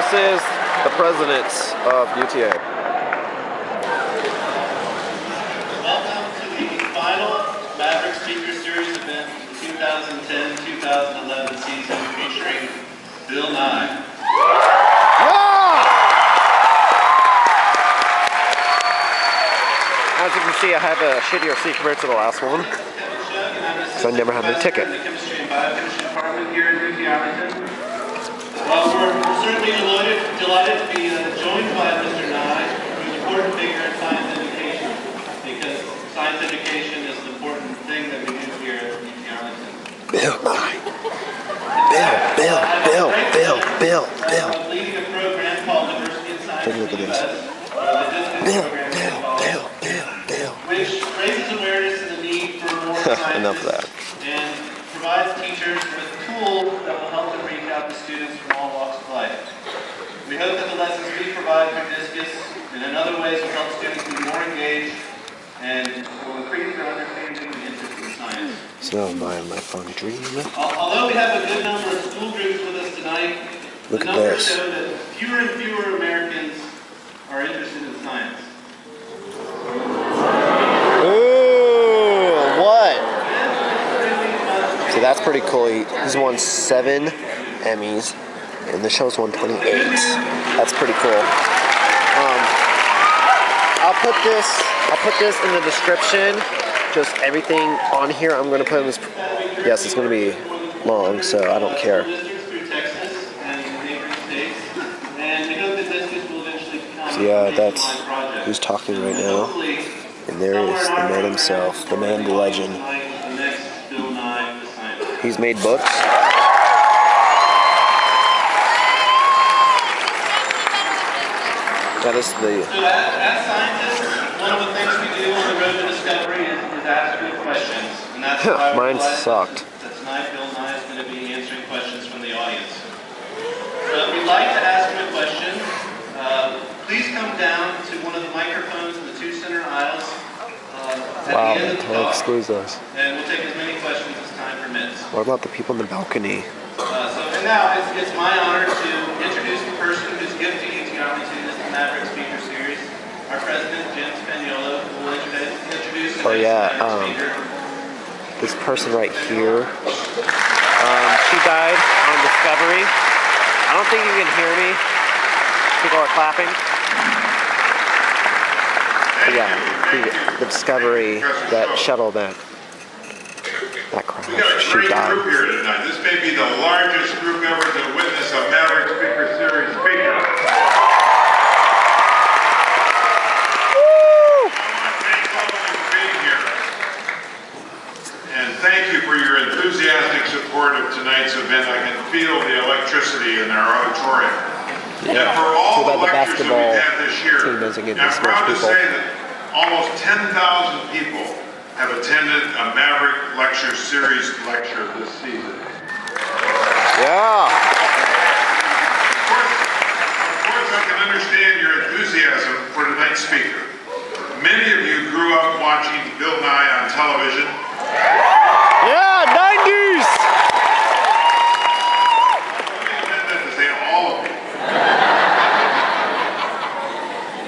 This is the president of UTA. Welcome to the final Maverick Speaker Series event of the 2010-2011 season featuring Bill Nye. As you can see, I have a shittier seat compared to the last one, so I never had my ticket. In the Chemistry and Biochemistry Department here at UT Arlington. Well, we're certainly delighted to be joined by Mr. Nye, who's an important figure in science education, because science education is an important thing that we do here at UT Arlington. Bill Nye. Bill. Leading a program called Diversity in Science. Take a look at this. Bill. Which raises awareness of the need for more science. Enough of that. And provides teachers with tools that will help them reach out to students from all walks of life. We hope that the lessons we provide through Discus and in other ways will help students be more engaged and will increase their understanding and interest in science. So my phone dream. Although we have a good number of school groups with us tonight, Look the at numbers this. show that fewer and fewer Americans are interested in science. Ooh, what? So that's pretty cool. He's won 7 Emmys, and the show's won 28. That's pretty cool. I'll put this in the description. Just everything on here I'm going to put in this. Yes, it's going to be long, so I don't care. So yeah, that's who's talking right now. And there is the man himself, the man, the legend. He's made books. That is the... So as scientists, one of the things we do on the road to discovery is ask good questions. And that's why Mine sucked. That tonight Bill Nye is going to be answering questions from the audience. So if you'd like to ask him a question, please come down to one of the microphones in the 2 center aisles at Wow, the end of the that talk. excludes us. And we'll take as many questions as time permits. What about the people in the balcony? And now it's my honor to introduce the person whose gift to UT Arlington is the Maverick Speaker Series. Our president, Jim Spagnuolo, will introduce the next speaker. This person right here. She died on Discovery. I don't think you can hear me. People are clapping. But yeah, the Discovery, that shuttle that crashed. We got a She great died. group here tonight. This may be the largest group ever to witness a Maverick Speaker Series speaker. I want to thank all of you for being here. And thank you for your enthusiastic support of tonight's event. I can feel the electricity in our auditorium. Yeah. And for all Too bad the the lectures that basketball we've had this year, team doesn't get I'm this much proud to people. say that almost 10,000 people have attended a Maverick Lecture Series lecture this season. Yeah. Of course, I can understand your enthusiasm for tonight's speaker. Many of you grew up watching Bill Nye on television. Yeah, 90s! I meant that to say all of you.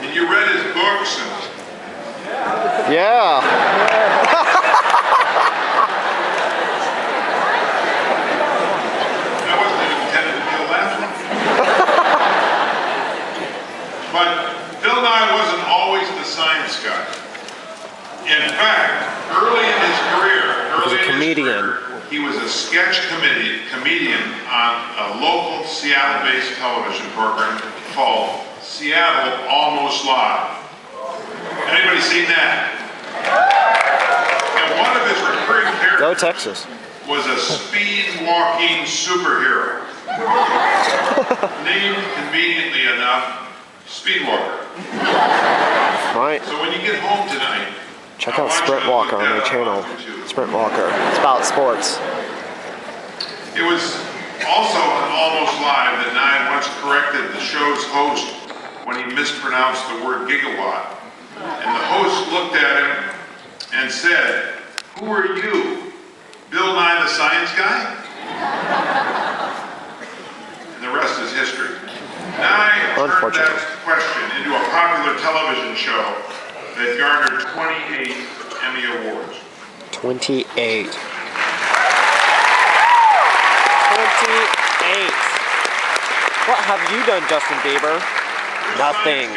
And you read his books and Yeah. that wasn't intended to be a laugh. But Bill Nye wasn't always the science guy. In fact, early in his career, he was a sketch comedian on a local Seattle-based television program called Seattle Almost Live. Anybody seen that? And one of his recurring Go characters Texas. was a speed-walking superhero named, conveniently enough, Speedwalker. Alright, So when you get home tonight, check out Sprint Walker on my channel. Sprint Walker. It's about sports. It was also on Almost Live that Nye once corrected the show's host when he mispronounced the word gigawatt. And the host looked at him and said, "Who are you? Bill Nye the Science Guy?" And the rest is history. Now Unfortunately. that question into a popular television show that garnered 28 Emmy Awards. 28. 28. What have you done, Justin Bieber? Nothing.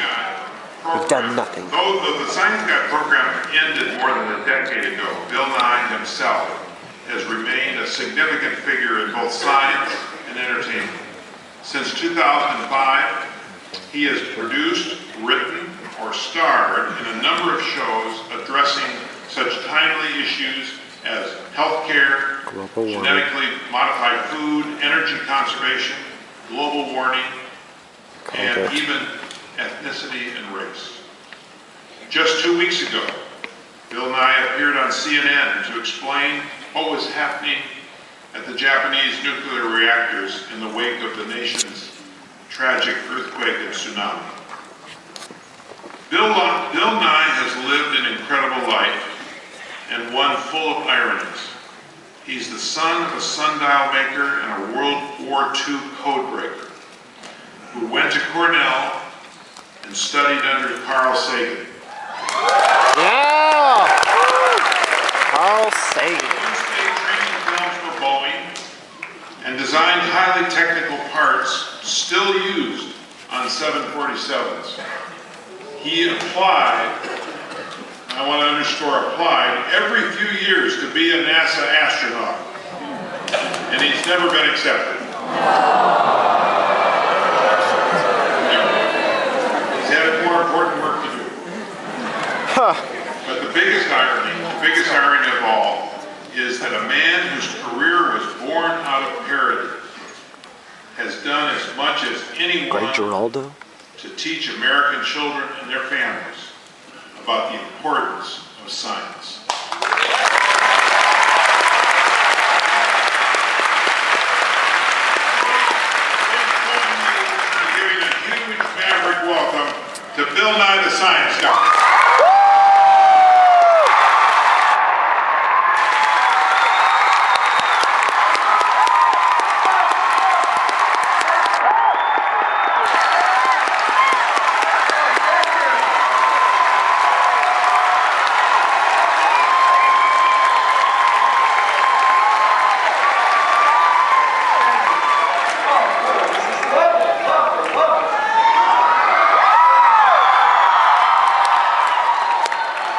You've done nothing. Though the Science Guy program ended more than a decade ago, Bill Nye himself has remained a significant figure in both science and entertainment. Since 2005, he has produced, written, or starred in a number of shows addressing such timely issues as healthcare, genetically modified food, energy conservation, global warming, and even ethnicity and race. Just 2 weeks ago, Bill Nye appeared on CNN to explain what was happening at the Japanese nuclear reactors in the wake of the nation's tragic earthquake and tsunami. Bill Nye has lived an incredible life and one full of ironies. He's the son of a sundial maker and a World War II codebreaker who went to Cornell and studied under Carl Sagan. Yeah! Carl Sagan. He stayed training films for Boeing and designed highly technical parts still used on 747s. He applied, I want to underscore applied, every few years to be a NASA astronaut. And he's never been accepted. He's had more important work to do. But the biggest irony of all, is that a man whose career was born out of parody has done as much as anyone to teach American children and their families about the importance of science. Giving a huge maverick welcome to Bill Nye the Science Guy.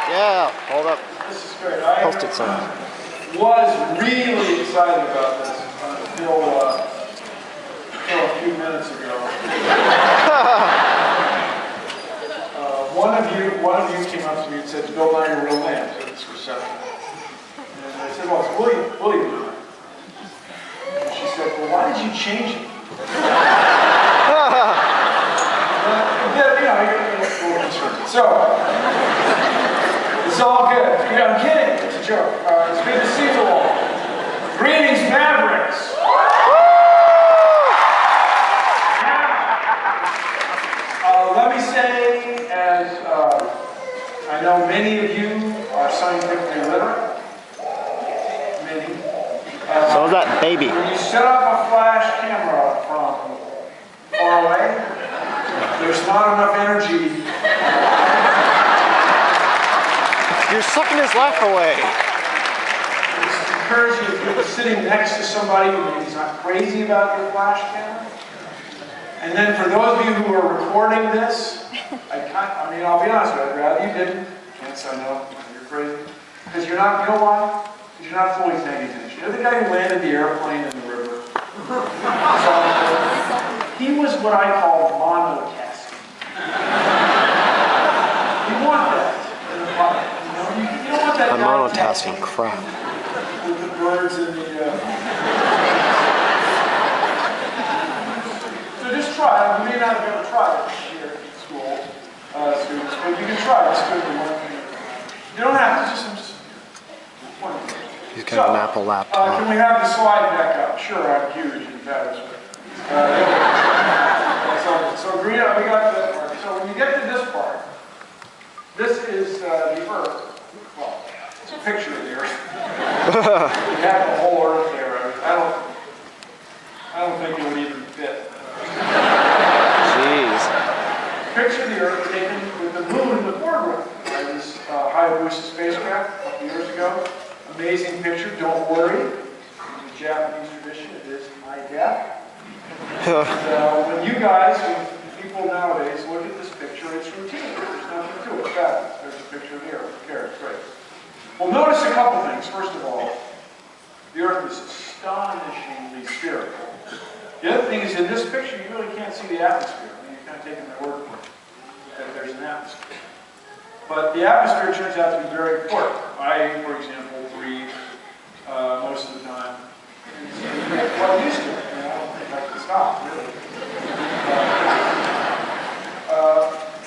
Yeah, hold up. This is great. Post-it sign. Was really excited about this until a few minutes ago. One of you came up to me and said, "Bill Nye, your real name," at this reception. And I said, "Well, it's William Nye." And she said, "Well, why did you change it?" I get a little concerned. So. It's all good. Yeah, I'm kidding. It's a joke. It's good to see you all. Greetings, Mavericks. Let me say, as I know many of you are scientifically literate. Many. So is that baby. When you set up a flash camera from far away, there's not enough energy. You're sucking his laugh away. I just encourage you, if you're sitting next to somebody who maybe is not crazy about your flash camera. And then for those of you who are recording this, I'll be honest with you, I'd rather you didn't. Can't say no, you're crazy. Because you're not, you know why? Because you're not fully paying attention. You're the guy who landed the airplane in the river. He was what I call monotasking. You want that in a product. You don't want that I'm monotasking crap. With the birds and the... So just try it. You may not have ever tried it here at school, students, but you can try it. It's good to learn. You don't have to, just He's got an Apple laptop. can we have the slide deck up? Sure, I'm huge and fat. So agree on, we got that part. So when you get to this part, this is the Earth. Well, it's a picture of the Earth. You have the whole Earth there. I don't think it would even fit. Jeez. Japanese tradition. It is high def. And when you guys, when people nowadays look at this picture, it's routine. There's nothing to it. Fabulous. There's a picture of the Earth. Carrots, great. Well, notice a couple things. First of all, the Earth is astonishingly spherical. The other thing is, in this picture, you really can't see the atmosphere. I mean, you're kind of taking my word for it that there's an atmosphere. But the atmosphere turns out to be very important. I, for example, breathe most of the time. Well, used to it. I mean, I don't think I can stop, really.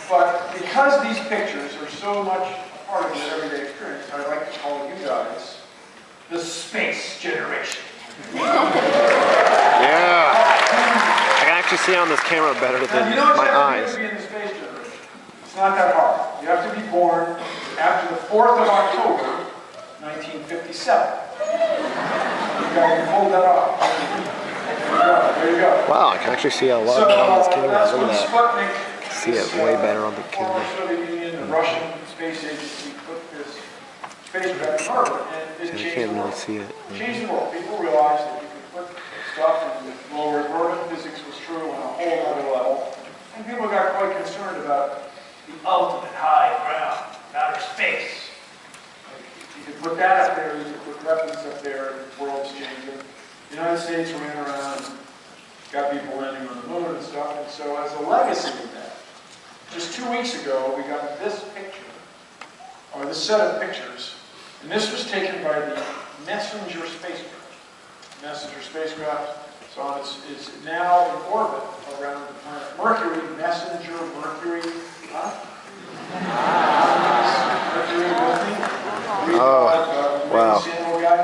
But because these pictures are so much a part of your everyday experience, I'd like to call you guys the space generation. Yeah. I can actually see on this camera better than my eyes. You know what you have to do to be in the space generation? It's not that hard. You have to be born after the 4th of October, 1957. You guys pulled that off. There you go. Wow, I can actually see a lot better on this camera. That's Look when at that. Sputnik, See it way better on the camera. The Soviet Union, the Russian Space Agency put this spacecraft in orbit, and it I changed can't the really world. see it. Changed the world. People realized that you could put stuff in low Earth orbit. Physics was true on a whole other level. And people got quite concerned about the ultimate high ground, outer space. Like, you could put that up there, you could put weapons up there, and the world's changing. The United States ran around and got people landing on the moon and stuff. And so as a legacy of that, just 2 weeks ago, we got this picture, or this set of pictures. And this was taken by the Messenger spacecraft. Messenger spacecraft is now in orbit around the planet Mercury. Messenger, Mercury, huh? Mercury with me? Wow. Samuel guy.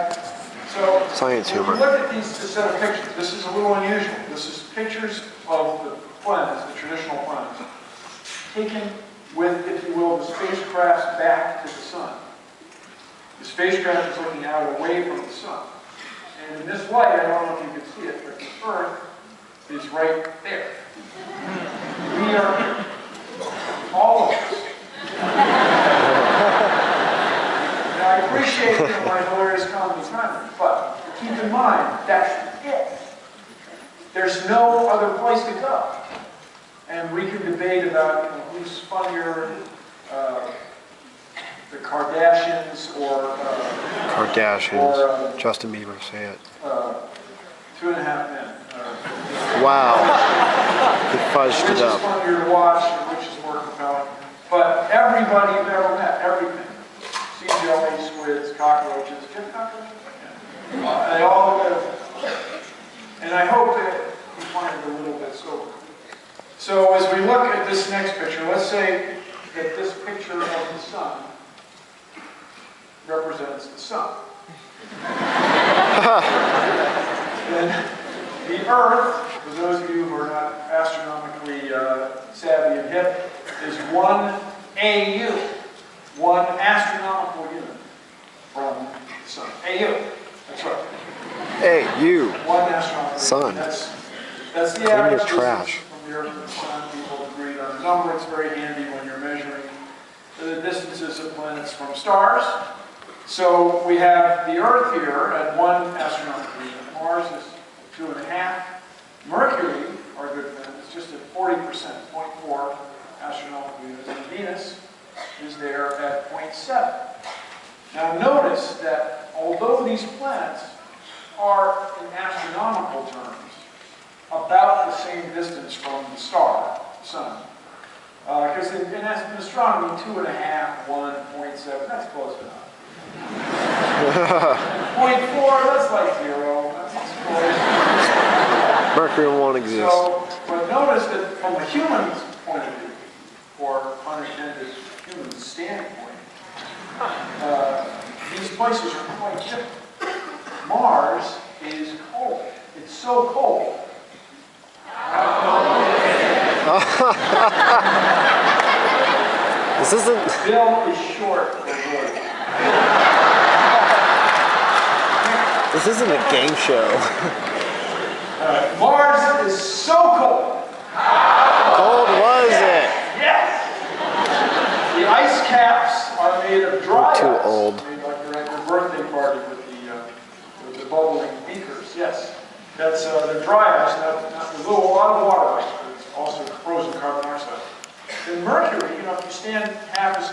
So, Science humor. When you look at this set of pictures, this is a little unusual. This is pictures of the planets, the traditional planets, taken with, if you will, the spacecraft's back to the sun. The spacecraft is looking out away from the sun. And in this light, I don't know if you can see it, but the Earth is right there. We are here. All of us. Now, I appreciate my hilarious comedy timing, but keep in mind, that's it. There's no other place to go. And we can debate about who's funnier, the Kardashians or Justin Bieber, say it. 2.5 Men. Wow. He fudged Which it is up. funnier to watch and which is more compelling. But everybody you've ever met, everything. Sea jelly, squids, cockroaches. Do you have cockroaches? Yeah. They all live. And I hope that you find it a little bit sober. So as we look at this next picture, let's say that this picture of the sun represents the sun. Then the Earth, for those of you who are not astronomically savvy and hip, is 1 AU, 1 astronomical unit from the sun. AU, that's right. Hey, you. 1 astronomical Sun. unit. That's the Clean average your trash. distance from the Earth to the sun. People agreed on a number. It's very handy when you're measuring the distances of planets from stars. So we have the Earth here at 1 astronomical unit. Mars is 2.5. Mercury, our good friend, is just at 40%, 0.4 astronomical units. And Venus is there at 0.7. Now notice that although these planets are, in astronomical terms, about the same distance from the star, the sun, because in astronomy, 2.5, 1, 0.7, that's close enough. 0.4, that's like 0. That's close. Mercury won't exist. So, but notice that from a human's point of view, or unintended human standpoint, these places are quite different. Mars is cold. It's so cold. This isn't... Bill is short for wood. This isn't a game show. Mars is so cold. How cold was it? Yes. The ice caps are made of dry I'm too ice. old. Made like you're at your birthday party with the bubbling beer. beakers, yes. That's they're dry ice, there's a lot of water ice, but it's also frozen carbon dioxide. The mercury, if you stand half as